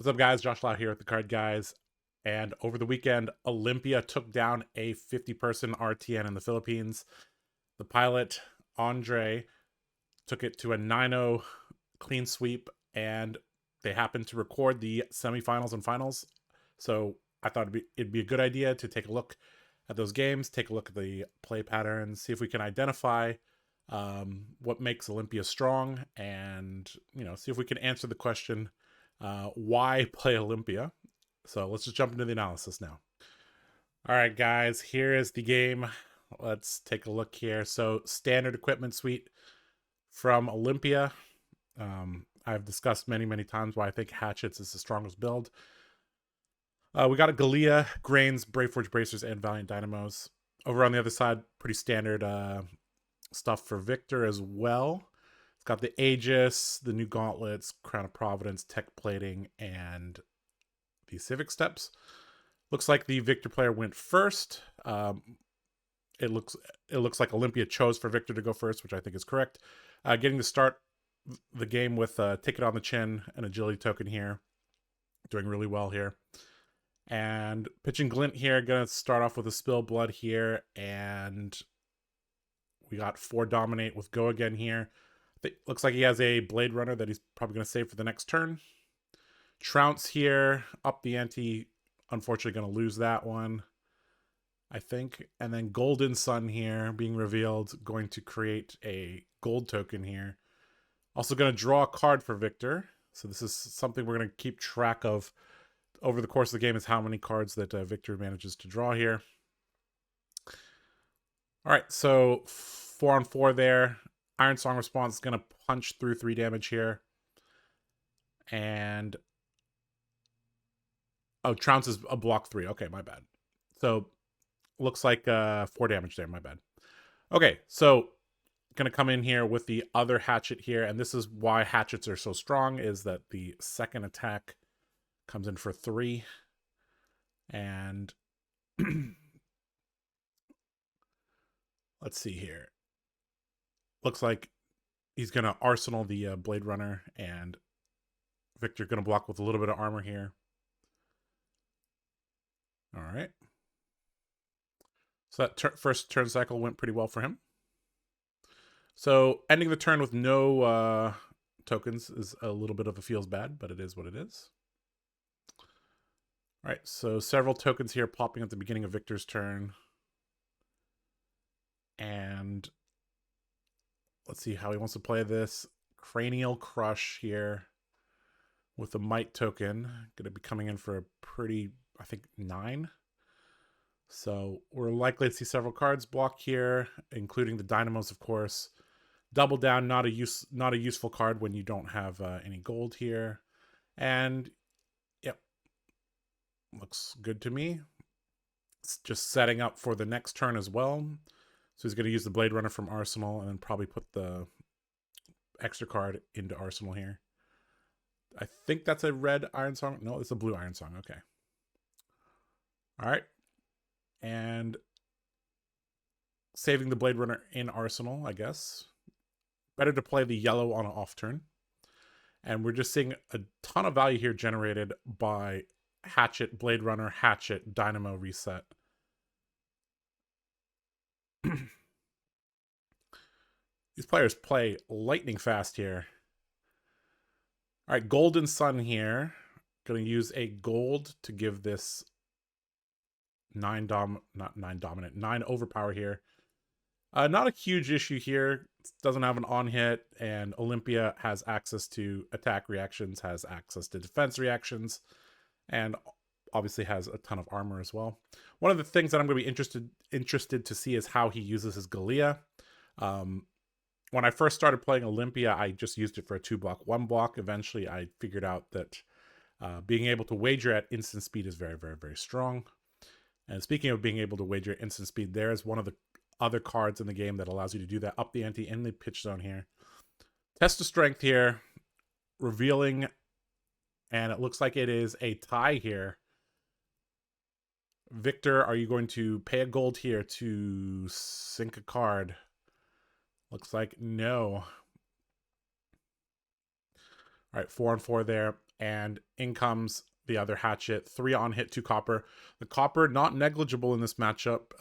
What's up, guys? Josh Lau here at TheCardGuyz. And over the weekend, Olympia took down a 50-person RTN in the Philippines. The pilot, Andre, took it to a 9-0 clean sweep, and they happened to record the semifinals and finals. So I thought it'd be a good idea to take a look at those games, take a look at the play patterns, see if we can identify what makes Olympia strong, and see if we can answer the question, why play Olympia. So let's just jump into the analysis now. All right, guys, here is the game. Let's take a look here. So standard equipment suite from Olympia. I've discussed many times why I think Hatchets is the strongest build. We got a Galea, Grains, Braveforge Bracers, and Valiant Dynamos. Over on the other side, pretty standard stuff for Victor as well. It's got the Aegis, the new gauntlets, Crown of Providence, tech plating, and the Civic Steps. Looks like the Victor player went first. It looks like Olympia chose for Victor to go first, which I think is correct. Getting to start the game with Ticket on the Chin, an agility token here. Doing really well here. And pitching Glint here, gonna start off with a Spill Blood here, and we got 4 Dominate with Go again here. Looks like he has a Blade Runner that he's probably gonna save for the next turn. Trounce here, up the ante. Unfortunately, gonna lose that one, I think. And then Golden Sun here being revealed, going to create a gold token here. Also going to draw a card for Victor. So this is something we're going to keep track of over the course of the game, is how many cards that Victor manages to draw here. All right, so 4-on-4 there. Iron Song response is going to punch through 3 damage here. And oh, Trounce is a block 3. Okay, my bad. So looks like 4 damage there, my bad. Okay, so gonna come in here with the other hatchet here, and this is why hatchets are so strong, is that the second attack comes in for 3. And let's see here. Looks like he's gonna arsenal the Blade Runner, and Victor gonna block with a little bit of armor here. All right. So that first turn cycle went pretty well for him. So ending the turn with no tokens is a little bit of a feels bad, but it is what it is. All right, so several tokens here popping at the beginning of Victor's turn. And let's see how he wants to play this. Cranial Crush here with the Might token. Going to be coming in for a pretty, I think, 9. So we're likely to see several cards block here, including the Dynamos, of course. Double Down, not a useful card when you don't have any gold here. And yep, looks good to me. It's just setting up for the next turn as well. So he's going to use the Blade Runner from Arsenal and then probably put the extra card into Arsenal here. I think that's a red Iron Song. No, it's a blue Iron Song. Okay. All right. And saving the Blade Runner in Arsenal, I guess. Better to play the yellow on an off turn. And we're just seeing a ton of value here generated by Hatchet, Blade Runner, Hatchet, Dynamo reset. These players play lightning fast here. All right, Golden Sun here. Going to use a gold to give this 9 overpower here. Not a huge issue here. It doesn't have an on hit, and Olympia has access to attack reactions, has access to defense reactions, and obviously has a ton of armor as well. One of the things that I'm going to be interested to see is how he uses his Galea. When I first started playing Olympia, I just used it for a 2-block, 1-block. Eventually, I figured out that being able to wager at instant speed is very strong. And speaking of being able to wager at instant speed, there is one of the other cards in the game that allows you to do that, up the ante in the pitch zone here. Test of strength here, revealing, and it looks like it is a tie here. Victor, are you going to pay a gold here to sink a card? Looks like no. All right, 4-on-4 there. And in comes the other hatchet. 3 on hit, 2 copper. The copper, not negligible in this matchup.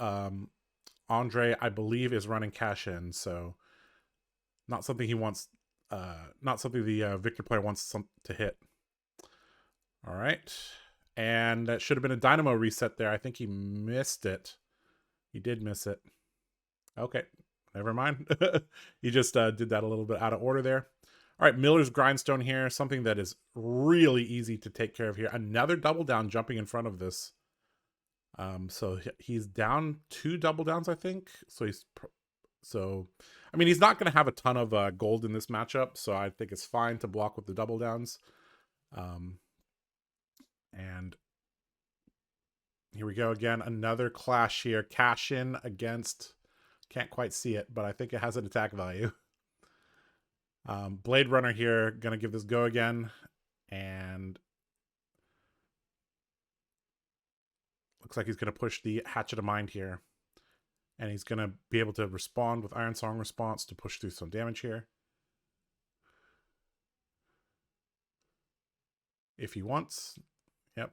Andre, I believe, is running cash in, so not something he wants, not something the Victor player wants to hit. All right. And that should have been a dynamo reset there. I think he missed it. He did miss it. Okay, never mind. He just did that a little bit out of order there. All right, Miller's Grindstone here, something that is really easy to take care of here. Another double down jumping in front of this. So he's down 2 double downs, I think. So I mean, he's not going to have a ton of gold in this matchup, so I think it's fine to block with the double downs. And here we go again. Another clash here. Cash in against... Can't quite see it, but I think it has an attack value. Blade Runner here. Going to give this go again. And... looks like he's going to push the Hatchet of Mind here. And he's going to be able to respond with Iron Song response to push through some damage here. If he wants. Yep.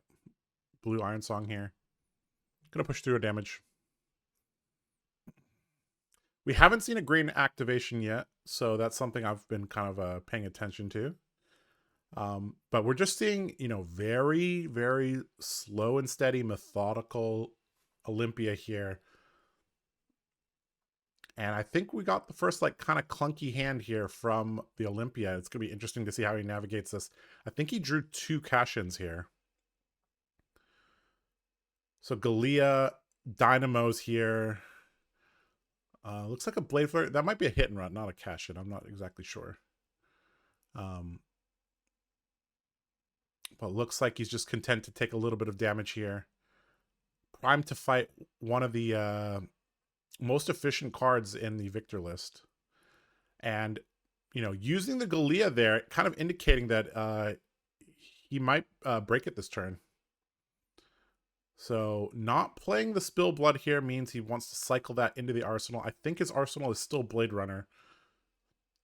Blue Iron Song here. Going to push through a damage. We haven't seen a green activation yet, so that's something I've been kind of paying attention to. But we're just seeing, you know, very, very slow and steady, methodical Olympia here. And I think we got the first, like, kind of clunky hand here from the Olympia. It's going to be interesting to see how he navigates this. I think he drew 2 cash-ins here. So Galea, Dynamos here. Looks like a Blade Flare. That might be a hit and run, not a cash-in. I'm not exactly sure. But looks like he's just content to take a little bit of damage here. Primed to fight one of the most efficient cards in the Victor list. And, you know, using the Galea there, kind of indicating that he might break it this turn. So not playing the Spill Blood here means he wants to cycle that into the arsenal. I think his arsenal is still Blade Runner.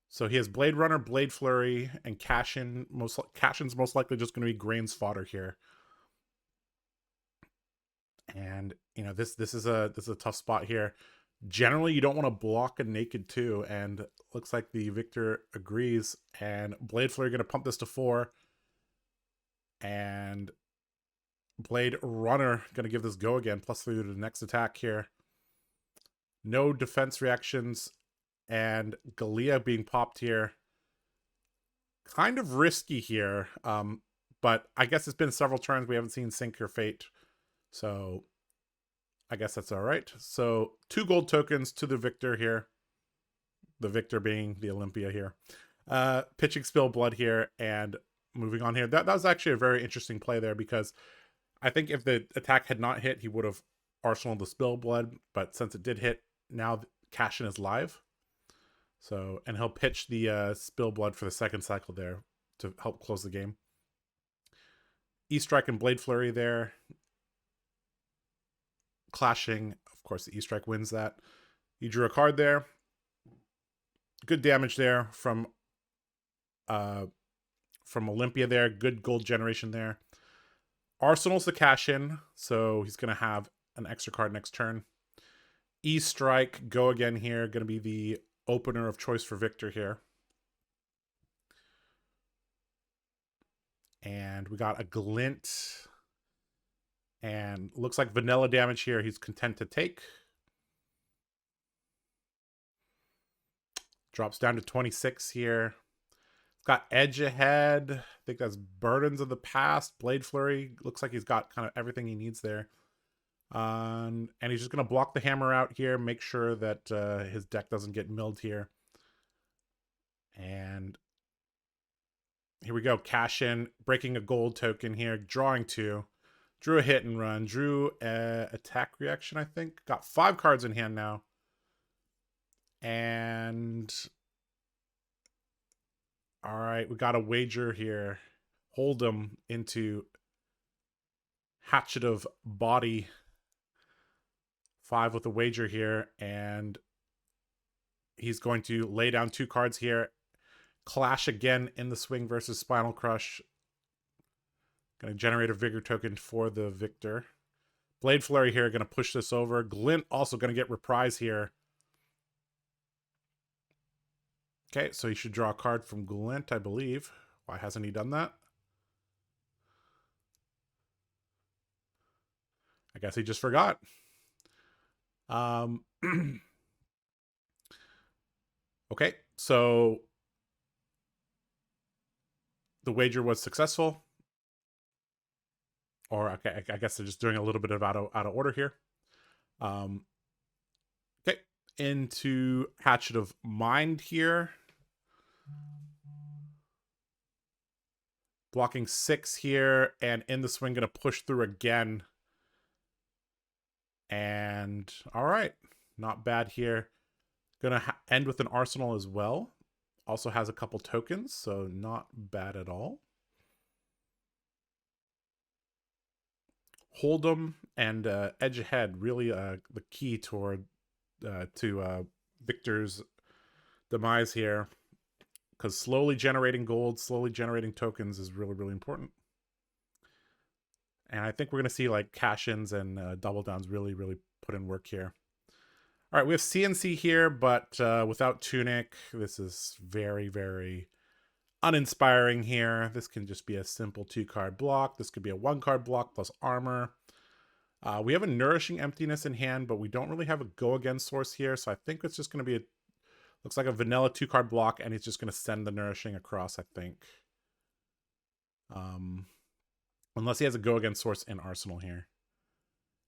So he has Blade Runner, Blade Flurry, and Cash-in. Cash-in's most likely just going to be Grain's fodder here. And, you know, this is a tough spot here. Generally, you don't want to block a Naked 2, and looks like the Victor agrees. And Blade Flurry going to pump this to 4. And Blade Runner going to give this go again, +3 to the next attack here. No defense reactions, and Galea being popped here. Kind of risky here, but I guess it's been several turns. We haven't seen Sync or Fate, so I guess that's all right. So 2 gold tokens to the Victor here. The Victor being the Olympia here. Pitching Spill Blood here, and moving on here. That was actually a very interesting play there, because I think if the attack had not hit, he would have arsenaled the Spill Blood, but since it did hit, now Cash-in is live. So, and he'll pitch the Spill Blood for the second cycle there to help close the game. E-Strike and Blade Flurry there. Clashing. Of course, the E-Strike wins that. He drew a card there. Good damage there from Olympia there. Good gold generation there. Arsenal's the cash-in, so he's going to have an extra card next turn. E-Strike, go again here. Going to be the opener of choice for Victor here. And we got a Glint. And looks like vanilla damage here he's content to take. Drops down to 26 here. It's got Edge ahead. I think that's Burdens of the Past. Blade Flurry. Looks like he's got kind of everything he needs there. And he's just going to block the hammer out here. Make sure that his deck doesn't get milled here. And here we go. Cash in. Breaking a gold token here. Drawing 2. Drew a hit and run. Drew a attack reaction, I think. Got 5 cards in hand now. And... all right, we got a wager here. Hold him into Hatchet of Body. 5 with a wager here. And he's going to lay down 2 cards here. Clash again in the swing versus Spinal Crush. Going to generate a Vigor token for the Victor. Blade Flurry here, going to push this over. Glint also going to get Reprise here. Okay, so he should draw a card from Glint, I believe. Why hasn't he done that? I guess he just forgot. Okay, so the wager was successful. Or okay, I guess they're just doing a little bit of out of order here. Okay, into Hatchet of Mind here. Blocking 6 here, and in the swing, going to push through again. And all right, not bad here. Going to end with an Arsenal as well. Also has a couple tokens, so not bad at all. Hold'em and Edge Ahead, really the key toward to Victor's demise here. Because slowly generating gold, slowly generating tokens is really, really important. And I think we're going to see like cash-ins and double downs really, really put in work here. All right, we have CNC here, but without Tunic, this is very, very uninspiring here. This can just be a simple 2-card block. This could be a 1-card block plus armor. We have a Nourishing Emptiness in hand, but we don't really have a go again source here. So I think it's just going to be looks like a vanilla 2-card block, and he's just going to send the Nourishing across, I think. Unless he has a go again source in Arsenal here.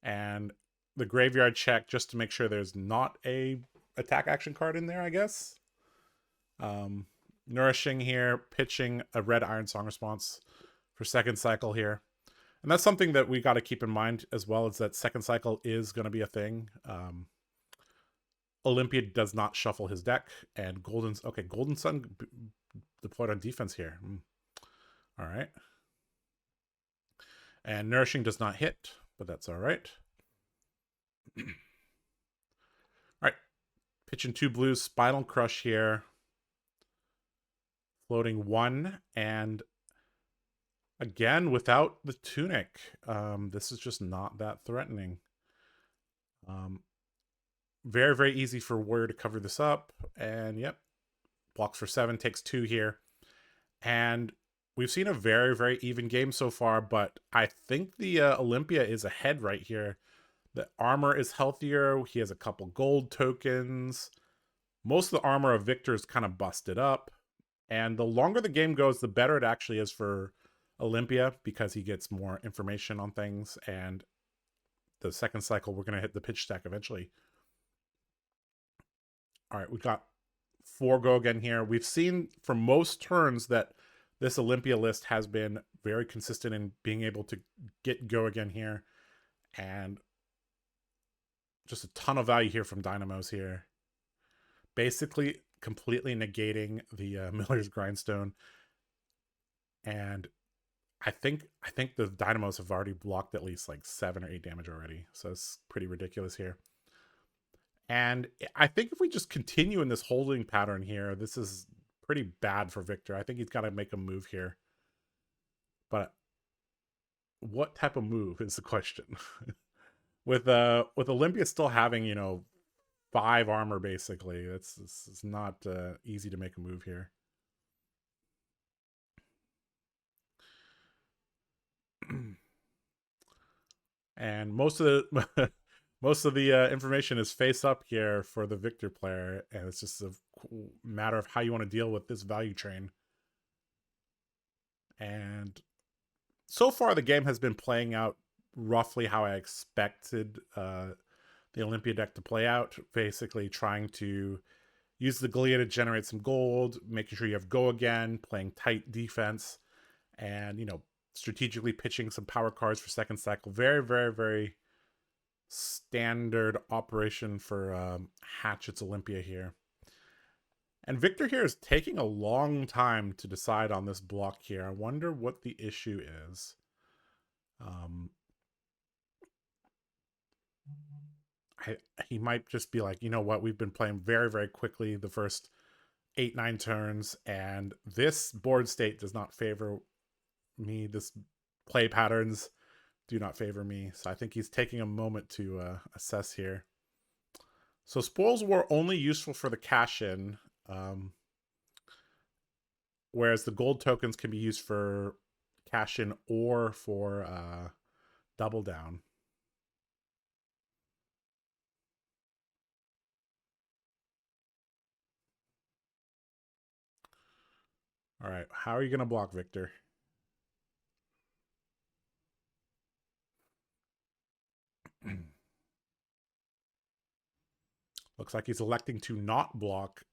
And the Graveyard check just to make sure there's not a attack action card in there, I guess. Nourishing here, pitching a red Iron Song response for second cycle here. And that's something that we got to keep in mind as well, is that second cycle is going to be a thing. Olympia does not shuffle his deck, and Golden Sun deployed on defense here. All right. And Nourishing does not hit, but that's all right. All right. Pitching 2 blues, Spinal Crush here. Floating 1, and again, without the Tunic, this is just not that threatening. Very, very easy for Warrior to cover this up. And yep, blocks for 7, takes 2 here. And we've seen a very, very even game so far, but I think the Olympia is ahead right here. The armor is healthier. He has a couple gold tokens. Most of the armor of Victor is kind of busted up. And the longer the game goes, the better it actually is for Olympia, because he gets more information on things. And the second cycle, we're going to hit the pitch stack eventually. All right, we've got 4 go again here. We've seen for most turns that this Olympia list has been very consistent in being able to get go again here. And just a ton of value here from Dynamos here. Basically completely negating the Miller's Grindstone. And I think the Dynamos have already blocked at least like 7 or 8 damage already. So it's pretty ridiculous here. And I think if we just continue in this holding pattern here, this is pretty bad for Victor. I think he's got to make a move here. But what type of move is the question? With Olympia still having, 5 armor basically, it's not easy to make a move here. And most of the information is face up here for the Victor player, and it's just a matter of how you want to deal with this value train. And so far the game has been playing out roughly how I expected the Olympia deck to play out, basically trying to use the Galea to generate some gold, making sure you have go again, playing tight defense, and strategically pitching some power cards for second cycle. Very, very, very standard operation for Hatchet's Olympia here. And Victor here is taking a long time to decide on this block here. I wonder what the issue is. He might just be like, you know what, we've been playing very, very quickly the first 8-9 turns, and this board state does not favor me. This play patterns do not favor me. So I think he's taking a moment to assess here. So spoils were only useful for the cash-in, whereas the gold tokens can be used for cash-in or for double down. All right, how are you going to block Victor? Looks like he's electing to not block.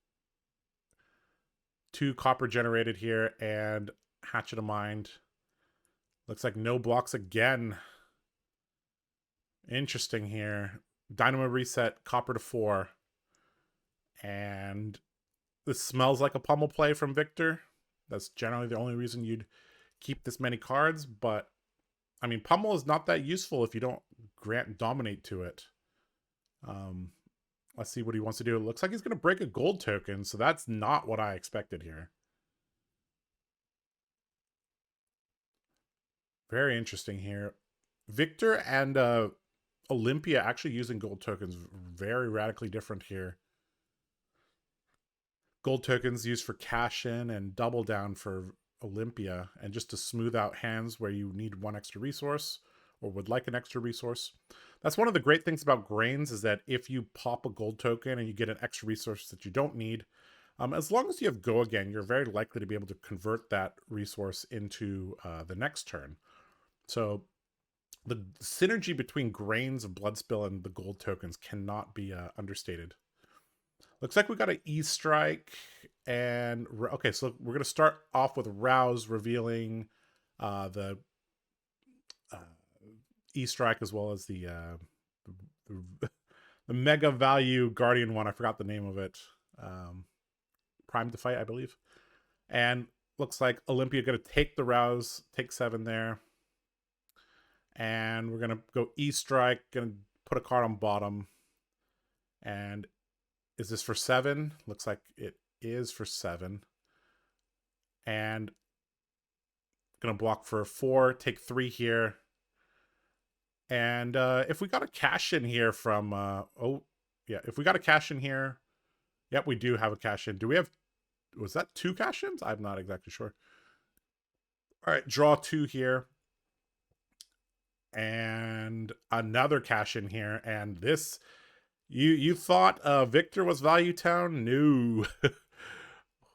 2 copper generated here and Hatchet of Mind. Looks like no blocks again. Interesting here. Dynamo reset, copper to 4. And this smells like a pummel play from Victor. That's generally the only reason you'd keep this many cards, but I mean, pummel is not that useful if you don't grant dominate to it. Let's see what he wants to do. It looks like he's going to break a gold token, so that's not what I expected here. Very interesting here. Victor and Olympia actually using gold tokens, very radically different here. Gold tokens used for cash in and double down for Olympia, and just to smooth out hands where you need 1 extra resource or would like an extra resource. That's one of the great things about grains, is that if you pop a gold token and you get an extra resource that you don't need, as long as you have go again, you're very likely to be able to convert that resource into the next turn. So the synergy between grains of Bloodspill and the gold tokens cannot be understated. Looks like we got an E-Strike, and okay, so we're going to start off with Rouse revealing the E-Strike as well as the mega value Guardian one. I forgot the name of it. Prime to Fight, I believe. And looks like Olympia going to take the Rouse, take 7 there. And we're going to go E-Strike, going to put a card on bottom. And is this for 7? Looks like it is for 7. And going to block for 4, take 3 here. And if we got a cash in here from, if we got a cash in here, yep, we do have a cash in. Do we have, was that 2 cash ins? I'm not exactly sure. All right, draw 2 here. And another cash in here. And this, you thought Victor was Value Town? No.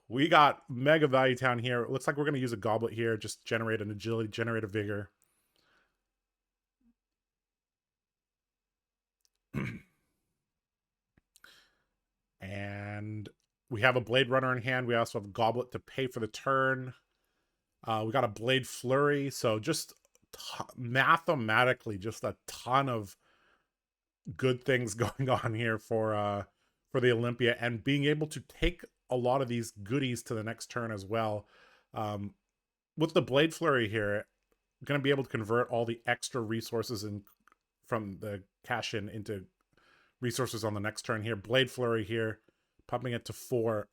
We got Mega Value Town here. It looks like we're going to use a Goblet here. Just generate an Agility, generate a Vigor. And we have a Blade Runner in hand. We also have a Goblet to pay for the turn. We got a Blade Flurry. So just mathematically, just a ton of good things going on here for the Olympia, and being able to take a lot of these goodies to the next turn as well. With the Blade Flurry here, going to be able to convert all the extra resources from the cash in into resources on the next turn here. Blade Flurry here, pumping it to 4.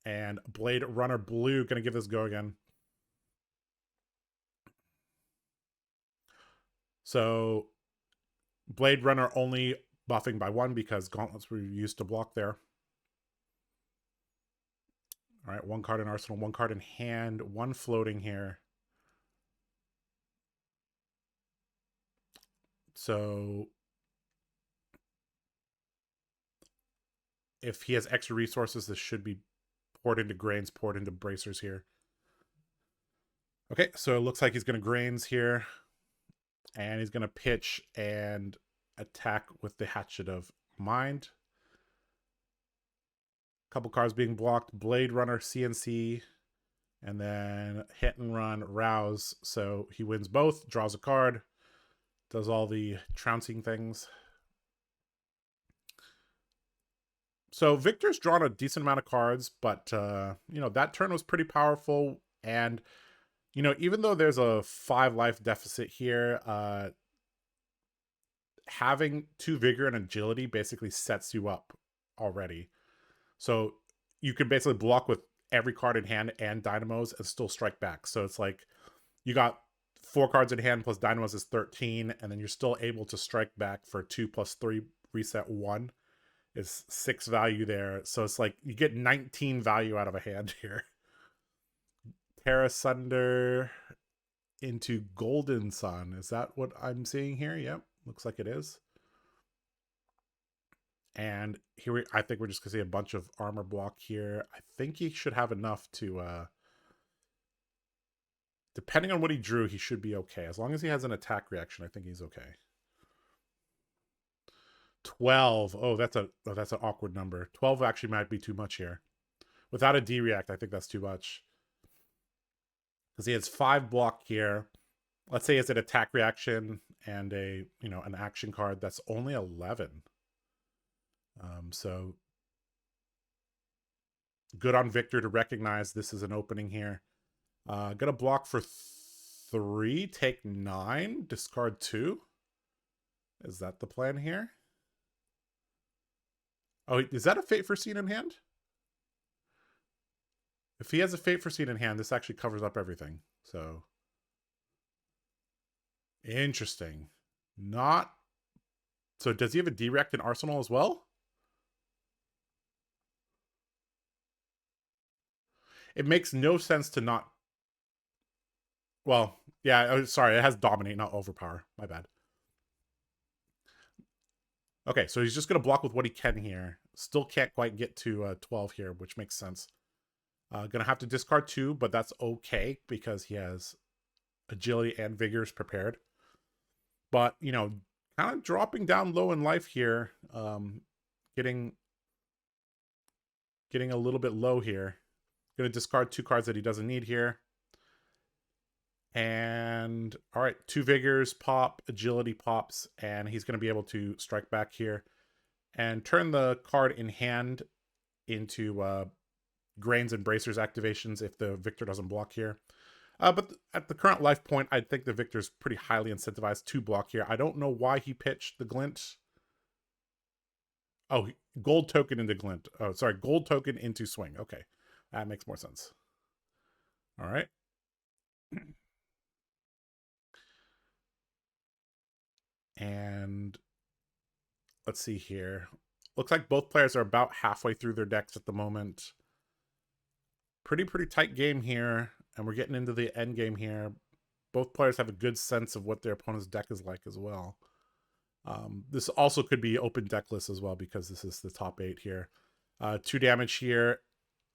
And Blade Runner Blue going to give this go again. So Blade Runner only buffing by 1 because gauntlets were used to block there. All right, 1 card in arsenal, 1 card in hand, 1 floating here. So if he has extra resources, this should be poured into grains, poured into bracers here. Okay, so it looks like he's going to grains here. And he's going to pitch and attack with the Hatchet of Mind. Couple cards being blocked. Blade Runner, CNC. And then Hit and Run, Rouse. So he wins both, draws a card, does all the trouncing things. So Victor's drawn a decent amount of cards, but, that turn was pretty powerful. And, even though there's a 5 life deficit here, having 2 Vigor and Agility basically sets you up already. So you can basically block with every card in hand and Dynamos and still strike back. So it's like you got 4 cards in hand plus dynamos is 13, and then you're still able to strike back for 2 plus 3 reset 1 is 6 value there. So it's like you get 19 value out of a hand here. Terra Sunder into Golden Sun. Is that what I'm seeing here? Yep, looks like it is. And here I think we're just gonna see a bunch of armor block here. I think he should have enough to depending on what he drew, he should be okay. As long as he has an attack reaction, I think he's okay. 12. Oh, that's an awkward number. 12 actually might be too much here. Without a D react, I think that's too much. Because he has 5 block here. Let's say it's an attack reaction and a, you know, an action card. That's only 11. So good on Victor to recognize this is an opening here. Gonna block for 3, take 9, discard 2. Is that the plan here? Oh, is that a Fate Foreseen in hand? If he has a Fate Foreseen in hand, this actually covers up everything. So interesting. Not. So does he have a direct in Arsenal as well? It makes no sense to not. Well, yeah, sorry, it has Dominate, not Overpower. My bad. Okay, so he's just going to block with what he can here. Still can't quite get to 12 here, which makes sense. Going to have to discard 2, but that's okay because he has Agility and Vigors prepared. But, you know, kind of dropping down low in life here. Getting a little bit low here. Going to discard 2 cards that he doesn't need here. And, all right, 2 Vigors pop, Agility pops, and he's going to be able to strike back here. And turn the card in hand into Grains and Bracers activations if the Victor doesn't block here. But at the current life point, I think the Victor's pretty highly incentivized to block here. I don't know why he pitched the Glint. Oh, gold token into Glint. Oh, sorry, gold token into Swing. Okay, that makes more sense. All right. And let's see here. Looks like both players are about halfway through their decks at the moment. Pretty tight game here, and we're getting into the end game here. Both players have a good sense of what their opponent's deck is like as well. This also could be open deck list as well because this is the top 8 here. 2 damage here,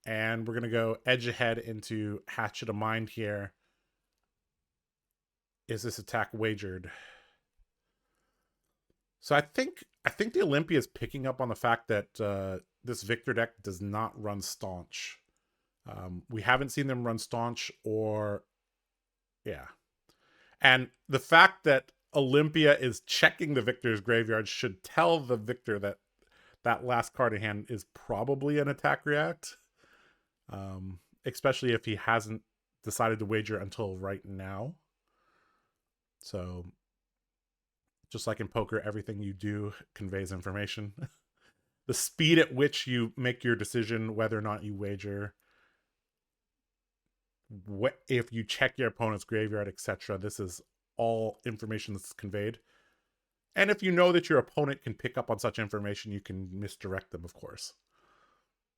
and we're going to go edge ahead into Hatchet of Mind here. Is this attack wagered? So I think the Olympia is picking up on the fact that this Victor deck does not run Staunch. We haven't seen them run Staunch or... Yeah. And the fact that Olympia is checking the Victor's graveyard should tell the Victor that that last card in hand is probably an attack react. Especially if he hasn't decided to wager until right now. So... just like in poker, everything you do conveys information. The speed at which you make your decision whether or not you wager, if you check your opponent's graveyard, etc. This is all information that's conveyed. And if you know that your opponent can pick up on such information, you can misdirect them, of course.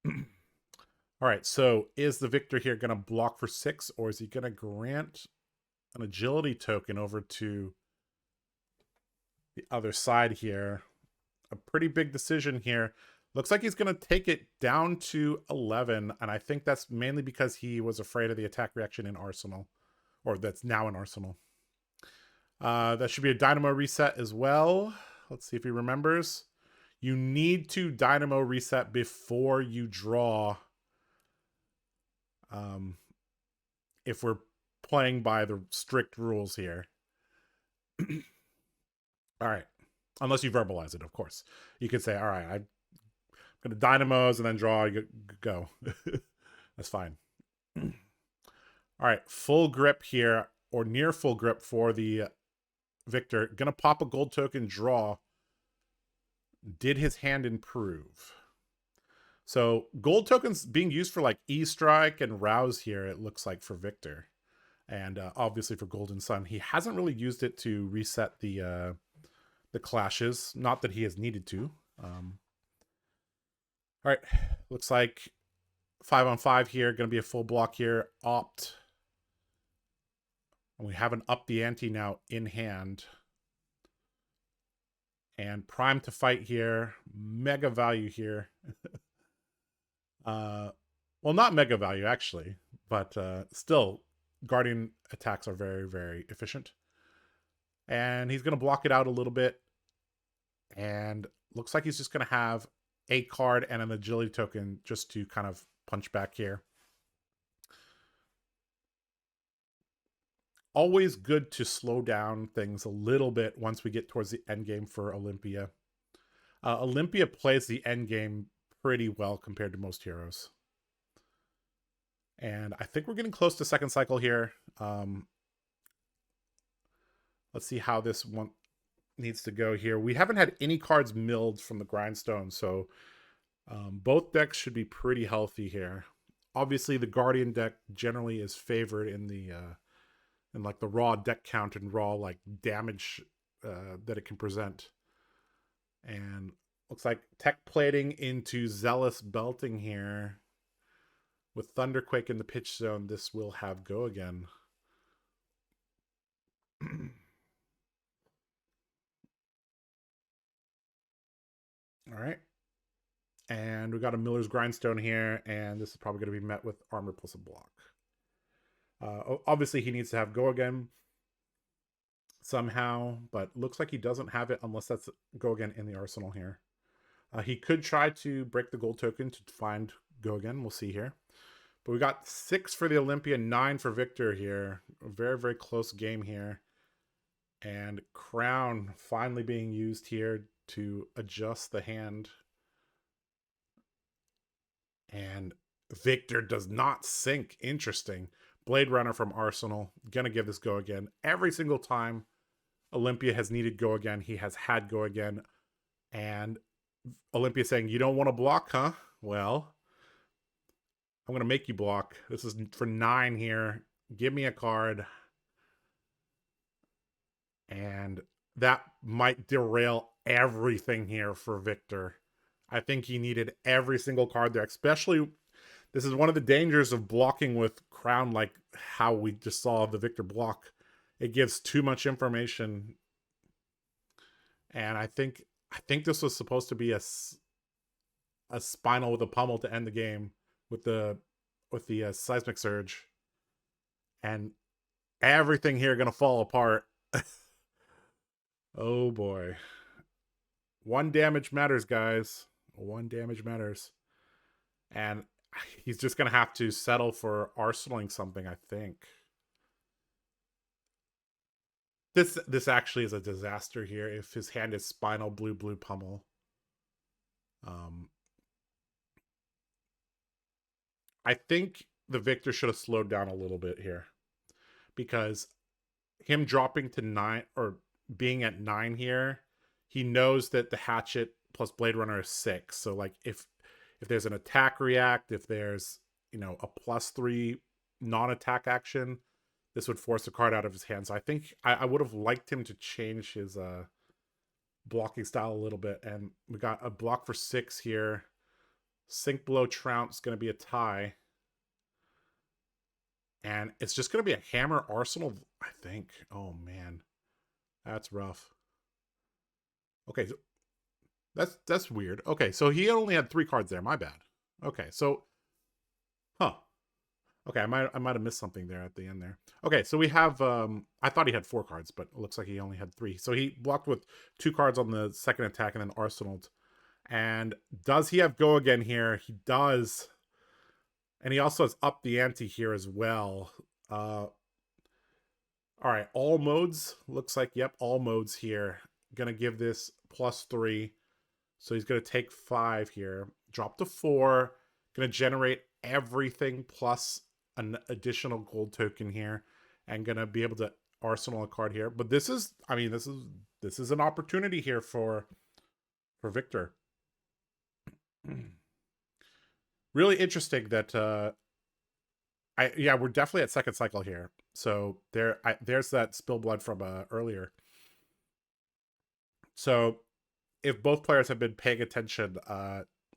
All right, so is the Victor here going to block for 6, or is he going to grant an agility token over to the other side here? A pretty big decision here. Looks like he's going to take it down to 11, and I think that's mainly because he was afraid of the attack reaction in Arsenal, or that's now in Arsenal. That should be a Dynamo reset as well. Let's see if he remembers. You need to Dynamo reset before you draw. If we're playing by the strict rules here. All right. Unless you verbalize it, of course. You could say, all right, I'm going to Dynamos and then draw, go. That's fine. All right. Full grip here, or near full grip for the Victor. Going to pop a gold token, draw. Did his hand improve? So gold tokens being used for like E-Strike and Rouse here, it looks like, for Victor. And obviously for Golden Sun, he hasn't really used it to reset the clashes. Not that he has needed to. All right, looks like 5-on-5 here. Going to be a full block here. Opt. And we have an up the ante now in hand. And prime to fight here. Mega value here. Well, not mega value, actually. But still, Guardian attacks are very, very efficient. And he's going to block it out a little bit. And looks like he's just going to have a card and an agility token just to kind of punch back here. Always good to slow down things a little bit once we get towards the end game for Olympia. Olympia plays the end game pretty well compared to most heroes. And I think we're getting close to second cycle here. Let's see how this one needs to go here. We haven't had any cards milled from the grindstone, so both decks should be pretty healthy here. Obviously, the Guardian deck generally is favored in the in like the raw deck count and raw like damage that it can present. And looks like tech plating into zealous belting here. With Thunderquake in the pitch zone, this will have go again. All right. And we got a Miller's Grindstone here, and this is probably going to be met with armor plus a block. Obviously, he needs to have go again somehow, but looks like he doesn't have it unless that's go again in the arsenal here. He could try to break the gold token to find go again. We'll see here. But we got 6 for the Olympia, 9 for Victor here. A very, very close game here. And Crown finally being used here to adjust the hand. And Victor does not sink. Interesting. Blade Runner from Arsenal. Gonna give this go again. Every single time Olympia has needed go again, he has had go again. And Olympia saying, you don't want to block, huh? Well, I'm going to make you block. This is for 9 here. Give me a card. And that might derail everything here for Victor. I think he needed every single card there, especially this is one of the dangers of blocking with Crown, like how we just saw the Victor block. It gives too much information. And I think this was supposed to be a spinal with a pummel to end the game with the seismic surge. And everything here gonna fall apart. Oh boy. 1 damage matters, guys. 1 damage matters. And he's just going to have to settle for arsenaling something, I think. This actually is a disaster here if his hand is spinal blue pummel. I think the Victor should have slowed down a little bit here. Because him dropping to 9 or being at 9 here, he knows that the hatchet plus Blade Runner is 6. So like if there's an attack react, if there's, you know, a +3 non-attack action, this would force a card out of his hand. So I think I would have liked him to change his blocking style a little bit. And we got a block for 6 here. Sink below Trounce going to be a tie. And it's just going to be a hammer arsenal, I think. Oh, man. That's rough. Okay, so that's weird. Okay, so he only had 3 cards there. My bad. Okay, so... Huh. Okay, I might have missed something there at the end there. Okay, so we have... I thought he had 4 cards, but it looks like he only had 3. So he blocked with 2 cards on the second attack and then arsenaled. And does he have go again here? He does. And he also has up the ante here as well. All right, all modes. Looks like, yep, all modes here. Gonna give this +3. So he's gonna take 5 here. Drop to 4. Gonna generate everything plus an additional gold token here. And gonna be able to arsenal a card here. But this is, I mean, this is an opportunity here for Victor. Really interesting that yeah, we're definitely at second cycle here. So there's that spill blood from earlier. So if both players have been paying attention,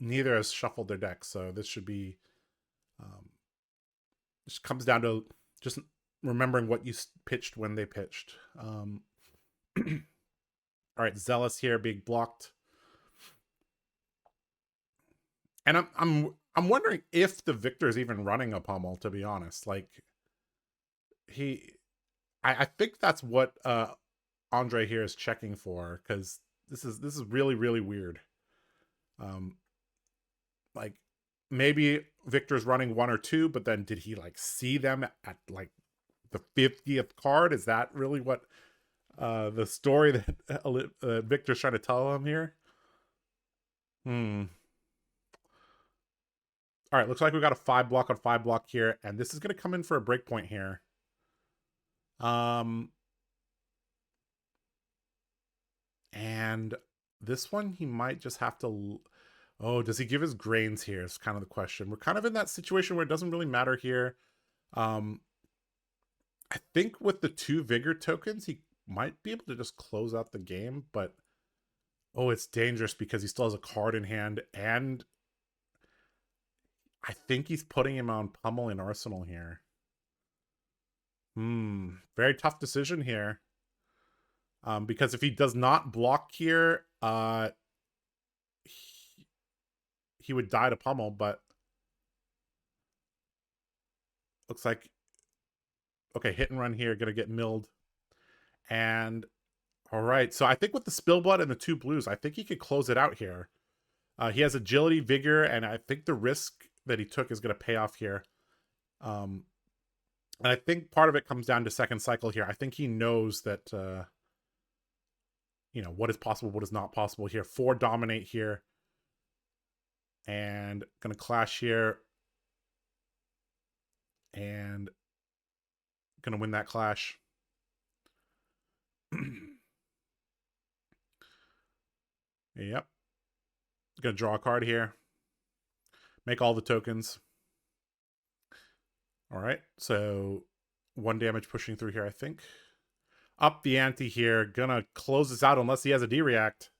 neither has shuffled their deck. So this should be, just comes down to just remembering what you pitched when they pitched. All right, Zealous here being blocked. And I'm wondering if the Victor is even running a pummel, to be honest. Like, I think that's what Andre here is checking for, because this is really, really weird. Like, maybe Victor's running 1 or 2, but then did he like see them at like the 50th card? Is that really what the story that Victor's trying to tell him here? All right, looks like we got a 5 block on 5 block here, and this is going to come in for a breakpoint here. And this one he might just have to. Oh, does he give his grains here? Is kind of the question. We're kind of in that situation where it doesn't really matter here. I think with the 2 vigor tokens, he might be able to just close out the game, but oh, it's dangerous because he still has a card in hand, and I think he's putting him on pummel in Arsenal here. Very tough decision here. Because if he does not block here, he would die to pummel, but looks like, okay, hit and run here, gonna get milled. And all right, so I think with the spill blood and the 2 blues, I think he could close it out here. He has agility, vigor, and I think the risk that he took is gonna pay off here. And I think part of it comes down to second cycle here. I think he knows that, you know, what is possible, what is not possible here. 4 dominate here. And gonna clash here. And gonna win that clash. Yep. Gonna draw a card here. Make all the tokens. All right, so 1 damage pushing through here, I think. Up the ante here. Gonna close this out unless he has a D-react.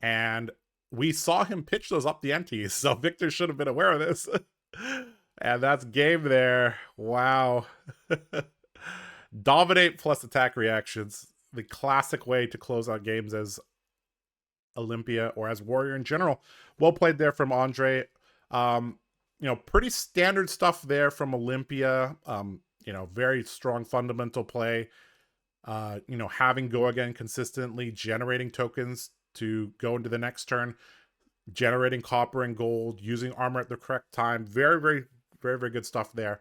And we saw him pitch those up the antes, so Victor should have been aware of this. And that's game there. Wow. Dominate plus attack reactions. The classic way to close out games as Olympia or as Warrior in general. Well played there from Andre. You know, pretty standard stuff there from Olympia. You know, very strong fundamental play. You know, having go again consistently, generating tokens to go into the next turn, generating copper and gold, using armor at the correct time. Very, very, very, very good stuff there.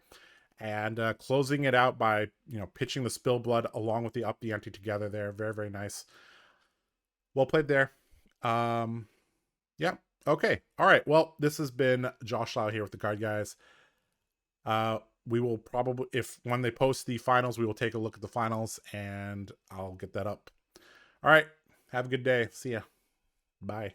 And closing it out by, you know, pitching the spill blood along with the up the ante together there. Very, very nice. Well played there. Yeah. Okay. All right. Well, this has been Josh Lau here with the Card Guys. We will probably, if when they post the finals, we will take a look at the finals and I'll get that up. All right. Have a good day. See ya. Bye.